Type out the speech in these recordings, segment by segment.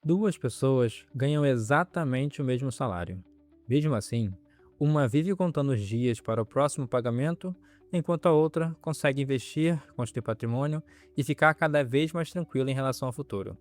Duas pessoas ganham exatamente o mesmo salário. Mesmo assim, uma vive contando os dias para o próximo pagamento, enquanto a outra consegue investir, construir patrimônio e ficar cada vez mais tranquila em relação ao futuro.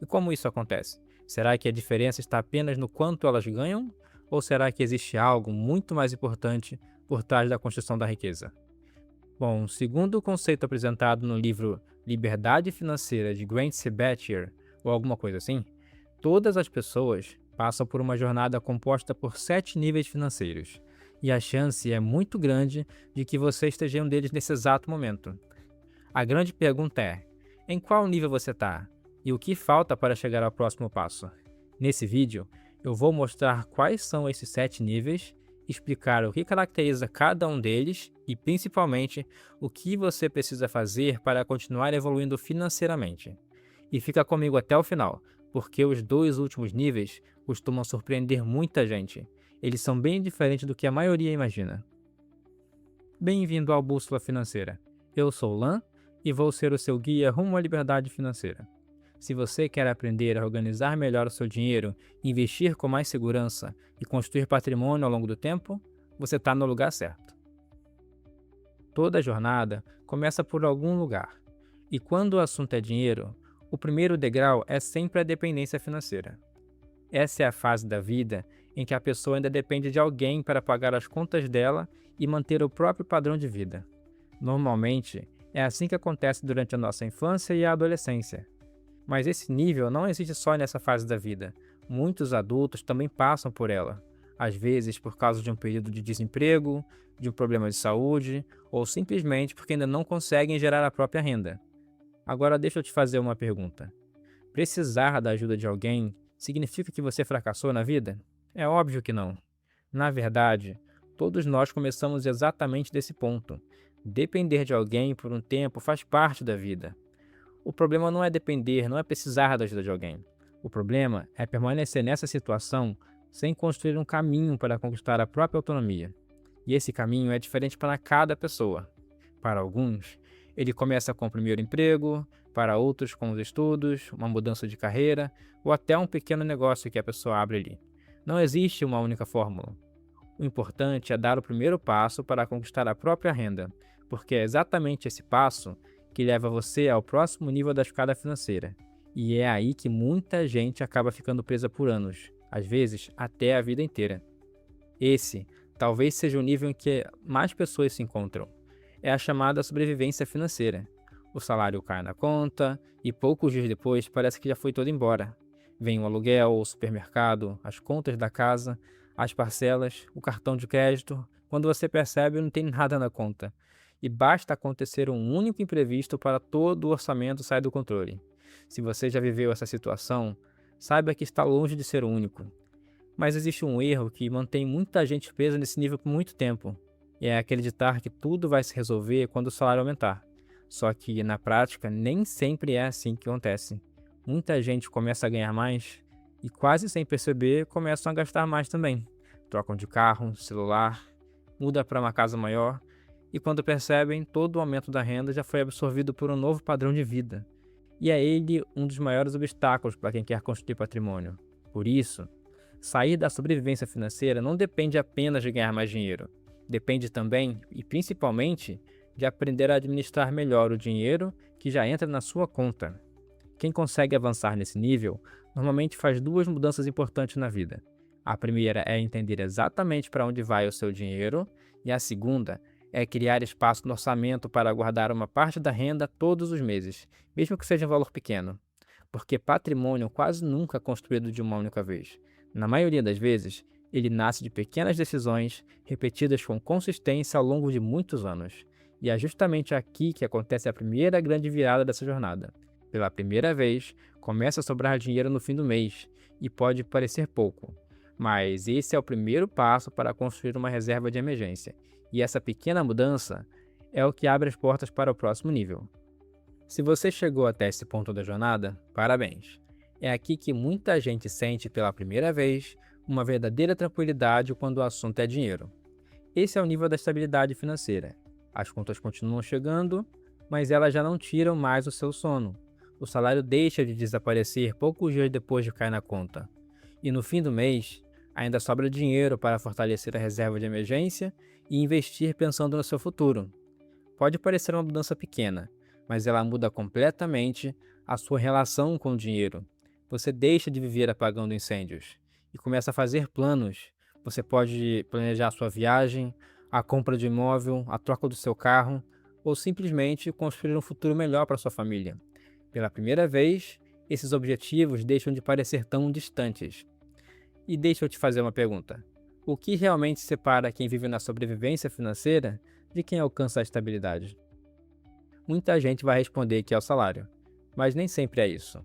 E como isso acontece? Será que a diferença está apenas no quanto elas ganham? Ou será que existe algo muito mais importante por trás da construção da riqueza? Bom, segundo o conceito apresentado no livro Liberdade Financeira de Grant Sebastian, ou alguma coisa assim, todas as pessoas passam por uma jornada composta por 7 níveis financeiros, e a chance é muito grande de que você esteja em um deles nesse exato momento. A grande pergunta é: em qual nível você está? E o que falta para chegar ao próximo passo? Nesse vídeo, eu vou mostrar quais são esses 7 níveis, explicar o que caracteriza cada um deles e, principalmente, o que você precisa fazer para continuar evoluindo financeiramente. E fica comigo até o final, porque os dois últimos níveis costumam surpreender muita gente. Eles são bem diferentes do que a maioria imagina. Bem-vindo ao Bússola Financeira. Eu sou o Lan e vou ser o seu guia rumo à liberdade financeira. Se você quer aprender a organizar melhor o seu dinheiro, investir com mais segurança e construir patrimônio ao longo do tempo, você está no lugar certo. Toda jornada começa por algum lugar, e quando o assunto é dinheiro, o primeiro degrau é sempre a dependência financeira. Essa é a fase da vida em que a pessoa ainda depende de alguém para pagar as contas dela e manter o próprio padrão de vida. Normalmente, é assim que acontece durante a nossa infância e a adolescência. Mas esse nível não existe só nessa fase da vida. Muitos adultos também passam por ela, às vezes por causa de um período de desemprego, de um problema de saúde, ou simplesmente porque ainda não conseguem gerar a própria renda. Agora deixa eu te fazer uma pergunta. Precisar da ajuda de alguém significa que você fracassou na vida? É óbvio que não. Na verdade, todos nós começamos exatamente desse ponto. Depender de alguém por um tempo faz parte da vida. O problema não é depender, não é precisar da ajuda de alguém. O problema é permanecer nessa situação sem construir um caminho para conquistar a própria autonomia. E esse caminho é diferente para cada pessoa. Para alguns, ele começa com o primeiro emprego, para outros com os estudos, uma mudança de carreira ou até um pequeno negócio que a pessoa abre ali. Não existe uma única fórmula. O importante é dar o primeiro passo para conquistar a própria renda, porque é exatamente esse passo que leva você ao próximo nível da escada financeira. E é aí que muita gente acaba ficando presa por anos, às vezes até a vida inteira. Esse talvez seja o nível em que mais pessoas se encontram. É a chamada sobrevivência financeira. O salário cai na conta e poucos dias depois parece que já foi todo embora. Vem o aluguel, o supermercado, as contas da casa, as parcelas, o cartão de crédito. Quando você percebe, não tem nada na conta. E basta acontecer um único imprevisto para todo o orçamento sair do controle. Se você já viveu essa situação, saiba que está longe de ser o único. Mas existe um erro que mantém muita gente presa nesse nível por muito tempo. E é acreditar que tudo vai se resolver quando o salário aumentar. Só que, na prática, nem sempre é assim que acontece. Muita gente começa a ganhar mais e, quase sem perceber, começam a gastar mais também. Trocam de carro, celular, muda para uma casa maior e, quando percebem, todo o aumento da renda já foi absorvido por um novo padrão de vida. E é ele um dos maiores obstáculos para quem quer construir patrimônio. Por isso, sair da sobrevivência financeira não depende apenas de ganhar mais dinheiro. Depende também, e principalmente, de aprender a administrar melhor o dinheiro que já entra na sua conta. Quem consegue avançar nesse nível normalmente faz duas mudanças importantes na vida. A primeira é entender exatamente para onde vai o seu dinheiro, e a segunda é criar espaço no orçamento para guardar uma parte da renda todos os meses, mesmo que seja um valor pequeno. Porque patrimônio quase nunca é construído de uma única vez. Na maioria das vezes, ele nasce de pequenas decisões repetidas com consistência ao longo de muitos anos. E é justamente aqui que acontece a primeira grande virada dessa jornada. Pela primeira vez, começa a sobrar dinheiro no fim do mês, e pode parecer pouco. Mas esse é o primeiro passo para construir uma reserva de emergência. E essa pequena mudança é o que abre as portas para o próximo nível. Se você chegou até esse ponto da jornada, parabéns! É aqui que muita gente sente pela primeira vez uma verdadeira tranquilidade quando o assunto é dinheiro. Esse é o nível da estabilidade financeira. As contas continuam chegando, mas elas já não tiram mais o seu sono. o salário deixa de desaparecer poucos dias depois de cair na conta. E no fim do mês, ainda sobra dinheiro para fortalecer a reserva de emergência e investir pensando no seu futuro. Pode parecer uma mudança pequena, mas ela muda completamente a sua relação com o dinheiro. Você deixa de viver apagando incêndios e começa a fazer planos. Você pode planejar a sua viagem, a compra de imóvel, a troca do seu carro ou simplesmente construir um futuro melhor para sua família. Pela primeira vez, esses objetivos deixam de parecer tão distantes. E deixa eu te fazer uma pergunta: o que realmente separa quem vive na sobrevivência financeira de quem alcança a estabilidade? Muita gente vai responder que é o salário, mas nem sempre é isso.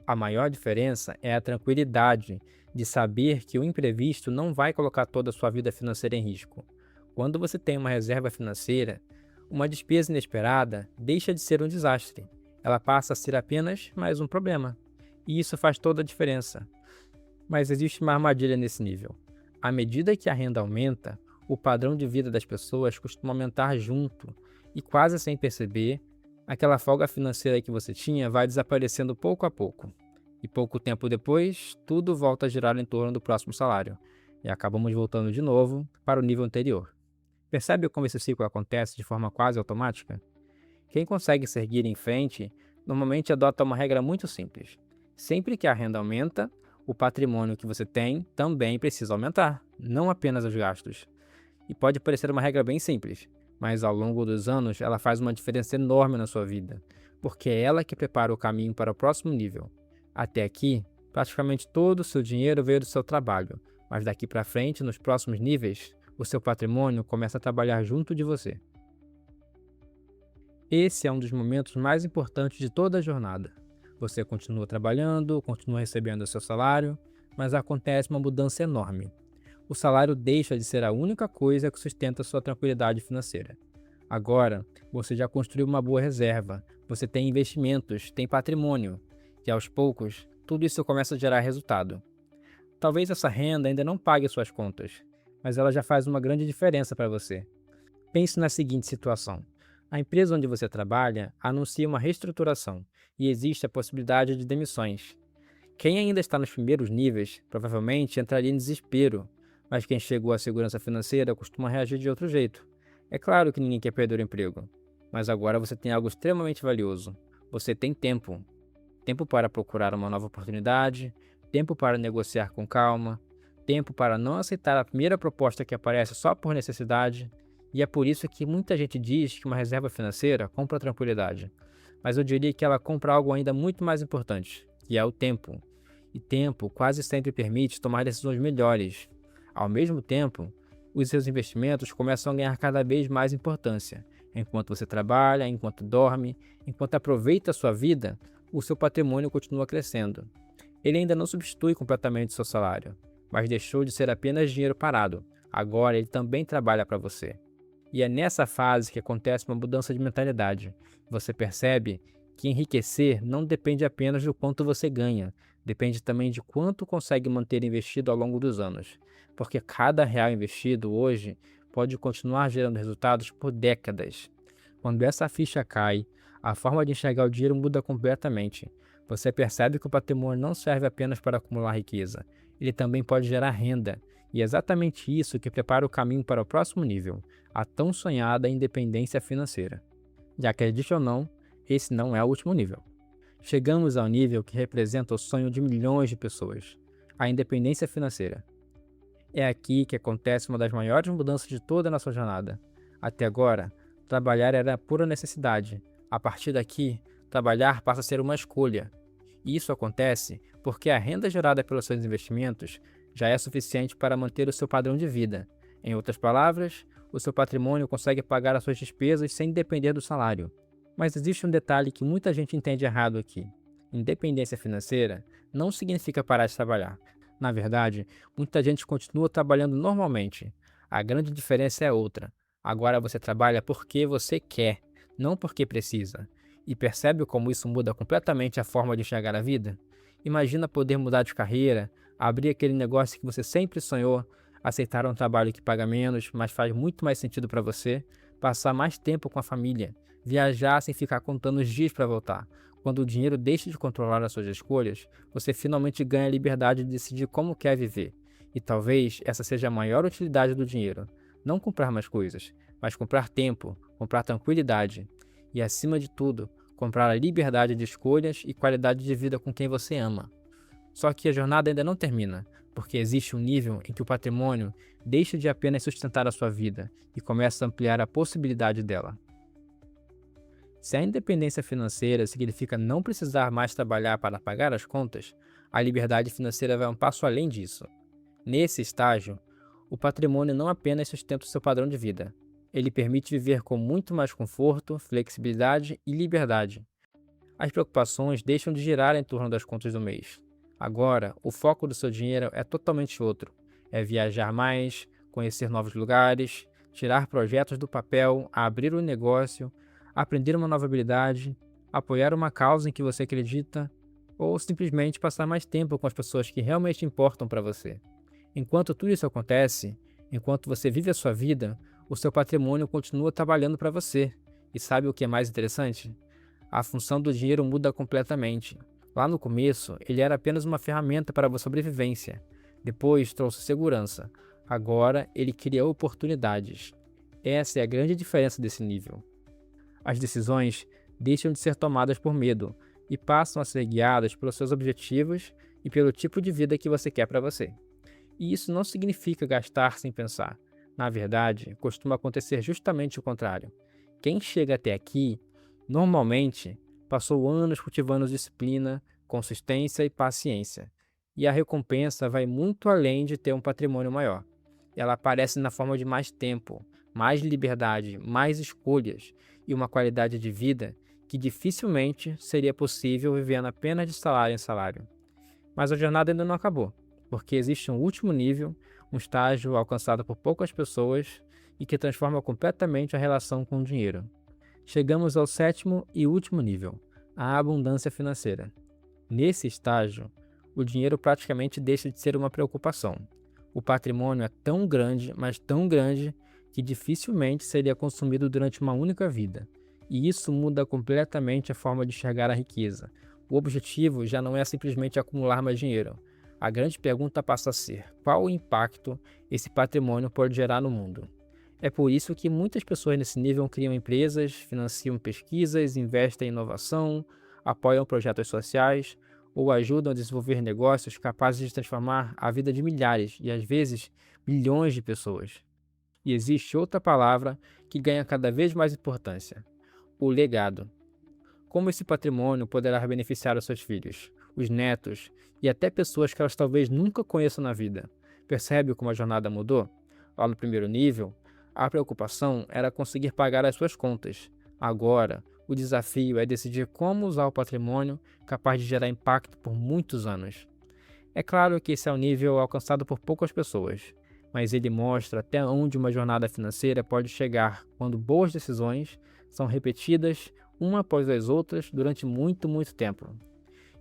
A maior diferença é a tranquilidade de saber que o imprevisto não vai colocar toda a sua vida financeira em risco. Quando você tem uma reserva financeira, uma despesa inesperada deixa de ser um desastre. Ela passa a ser apenas mais um problema. E isso faz toda a diferença. Mas existe uma armadilha nesse nível. À medida que a renda aumenta, o padrão de vida das pessoas costuma aumentar junto, e quase sem perceber, aquela folga financeira que você tinha vai desaparecendo pouco a pouco. E pouco tempo depois, tudo volta a girar em torno do próximo salário, e acabamos voltando de novo para o nível anterior. Percebe como esse ciclo acontece de forma quase automática? Quem consegue seguir em frente, normalmente adota uma regra muito simples. Sempre que a renda aumenta, o patrimônio que você tem também precisa aumentar, não apenas os gastos. E pode parecer uma regra bem simples, mas ao longo dos anos ela faz uma diferença enorme na sua vida, porque é ela que prepara o caminho para o próximo nível. Até aqui, praticamente todo o seu dinheiro veio do seu trabalho, mas daqui para frente, nos próximos níveis, o seu patrimônio começa a trabalhar junto de você. Esse é um dos momentos mais importantes de toda a jornada. Você continua trabalhando, continua recebendo o seu salário, mas acontece uma mudança enorme. O salário deixa de ser a única coisa que sustenta sua tranquilidade financeira. Agora, você já construiu uma boa reserva, você tem investimentos, tem patrimônio, e aos poucos, tudo isso começa a gerar resultado. Talvez essa renda ainda não pague suas contas, mas ela já faz uma grande diferença para você. Pense na seguinte situação: a empresa onde você trabalha anuncia uma reestruturação e existe a possibilidade de demissões. Quem ainda está nos primeiros níveis provavelmente entraria em desespero, mas quem chegou à segurança financeira costuma reagir de outro jeito. É claro que ninguém quer perder o emprego, mas agora você tem algo extremamente valioso. Você tem tempo. Tempo para procurar uma nova oportunidade, tempo para negociar com calma, tempo para não aceitar a primeira proposta que aparece só por necessidade. E é por isso que muita gente diz que uma reserva financeira compra tranquilidade. Mas eu diria que ela compra algo ainda muito mais importante, que é o tempo. E tempo quase sempre permite tomar decisões melhores. Ao mesmo tempo, os seus investimentos começam a ganhar cada vez mais importância. Enquanto você trabalha, enquanto dorme, enquanto aproveita a sua vida, o seu patrimônio continua crescendo. Ele ainda não substitui completamente o seu salário, mas deixou de ser apenas dinheiro parado. Agora ele também trabalha para você. E é nessa fase que acontece uma mudança de mentalidade. Você percebe que enriquecer não depende apenas do quanto você ganha, depende também de quanto consegue manter investido ao longo dos anos. Porque cada real investido hoje pode continuar gerando resultados por décadas. Quando essa ficha cai, a forma de enxergar o dinheiro muda completamente. Você percebe que o patrimônio não serve apenas para acumular riqueza, ele também pode gerar renda. E é exatamente isso que prepara o caminho para o próximo nível, a tão sonhada independência financeira. E acredite ou não, esse não é o último nível. Chegamos ao nível que representa o sonho de milhões de pessoas, a independência financeira. É aqui que acontece uma das maiores mudanças de toda a nossa jornada. Até agora, trabalhar era pura necessidade. A partir daqui, trabalhar passa a ser uma escolha. E isso acontece porque a renda gerada pelos seus investimentos já é suficiente para manter o seu padrão de vida. Em outras palavras, o seu patrimônio consegue pagar as suas despesas sem depender do salário. Mas existe um detalhe que muita gente entende errado aqui. Independência financeira não significa parar de trabalhar. Na verdade, muita gente continua trabalhando normalmente. A grande diferença é outra. Agora você trabalha porque você quer, não porque precisa. E percebe como isso muda completamente a forma de enxergar a vida? Imagina poder mudar de carreira, abrir aquele negócio que você sempre sonhou, aceitar um trabalho que paga menos, mas faz muito mais sentido para você, passar mais tempo com a família, viajar sem ficar contando os dias para voltar. Quando o dinheiro deixa de controlar as suas escolhas, você finalmente ganha a liberdade de decidir como quer viver. E talvez essa seja a maior utilidade do dinheiro. Não comprar mais coisas, mas comprar tempo, comprar tranquilidade e, acima de tudo, comprar a liberdade de escolhas e qualidade de vida com quem você ama. Só que a jornada ainda não termina, porque existe um nível em que o patrimônio deixa de apenas sustentar a sua vida e começa a ampliar a possibilidade dela. Se a independência financeira significa não precisar mais trabalhar para pagar as contas, a liberdade financeira vai um passo além disso. Nesse estágio, o patrimônio não apenas sustenta o seu padrão de vida, ele permite viver com muito mais conforto, flexibilidade e liberdade. As preocupações deixam de girar em torno das contas do mês. Agora, o foco do seu dinheiro é totalmente outro. É viajar mais, conhecer novos lugares, tirar projetos do papel, abrir um negócio, aprender uma nova habilidade, apoiar uma causa em que você acredita ou simplesmente passar mais tempo com as pessoas que realmente importam para você. Enquanto tudo isso acontece, enquanto você vive a sua vida, o seu patrimônio continua trabalhando para você. E sabe o que é mais interessante? A função do dinheiro muda completamente. Lá no começo, ele era apenas uma ferramenta para a sobrevivência. Depois trouxe segurança. Agora, ele cria oportunidades. Essa é a grande diferença desse nível. As decisões deixam de ser tomadas por medo e passam a ser guiadas pelos seus objetivos e pelo tipo de vida que você quer para você. E isso não significa gastar sem pensar. Na verdade, costuma acontecer justamente o contrário. Quem chega até aqui, normalmente, passou anos cultivando disciplina, consistência e paciência. E a recompensa vai muito além de ter um patrimônio maior. Ela aparece na forma de mais tempo, mais liberdade, mais escolhas e uma qualidade de vida que dificilmente seria possível vivendo apenas de salário em salário. Mas a jornada ainda não acabou, porque existe um último nível, um estágio alcançado por poucas pessoas e que transforma completamente a relação com o dinheiro. Chegamos ao sétimo e último nível, a abundância financeira. Nesse estágio, o dinheiro praticamente deixa de ser uma preocupação. O patrimônio é tão grande, mas tão grande, que dificilmente seria consumido durante uma única vida. E isso muda completamente a forma de enxergar a riqueza. O objetivo já não é simplesmente acumular mais dinheiro. A grande pergunta passa a ser: qual o impacto esse patrimônio pode gerar no mundo? É por isso que muitas pessoas nesse nível criam empresas, financiam pesquisas, investem em inovação, apoiam projetos sociais ou ajudam a desenvolver negócios capazes de transformar a vida de milhares e às vezes milhões de pessoas. E existe outra palavra que ganha cada vez mais importância: o legado. Como esse patrimônio poderá beneficiar os seus filhos, os netos e até pessoas que elas talvez nunca conheçam na vida? Percebe como a jornada mudou? Lá no primeiro nível, a preocupação era conseguir pagar as suas contas. Agora, o desafio é decidir como usar o patrimônio capaz de gerar impacto por muitos anos. É claro que esse é um nível alcançado por poucas pessoas, mas ele mostra até onde uma jornada financeira pode chegar quando boas decisões são repetidas uma após as outras durante muito tempo.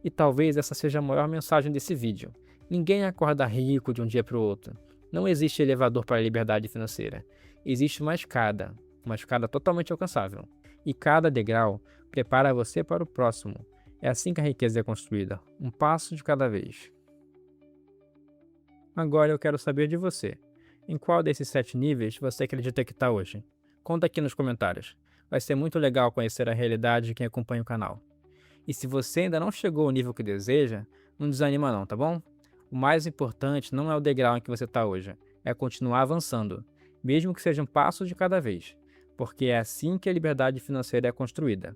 E talvez essa seja a maior mensagem desse vídeo. Ninguém acorda rico de um dia para o outro. Não existe elevador para a liberdade financeira. Existe uma escada totalmente alcançável. E cada degrau prepara você para o próximo. É assim que a riqueza é construída, um passo de cada vez. Agora eu quero saber de você. Em qual desses 7 níveis você acredita que está hoje? Conta aqui nos comentários. Vai ser muito legal conhecer a realidade de quem acompanha o canal. E se você ainda não chegou ao nível que deseja, não desanima não, tá bom? O mais importante não é o degrau em que você está hoje, é continuar avançando, mesmo que seja um passo de cada vez, porque é assim que a liberdade financeira é construída.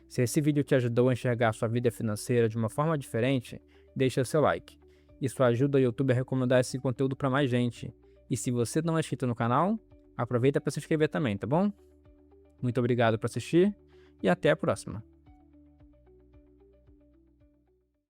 Se esse vídeo te ajudou a enxergar sua vida financeira de uma forma diferente, deixa seu like. Isso ajuda o YouTube a recomendar esse conteúdo para mais gente. E se você não é inscrito no canal, aproveita para se inscrever também, tá bom? Muito obrigado por assistir e até a próxima.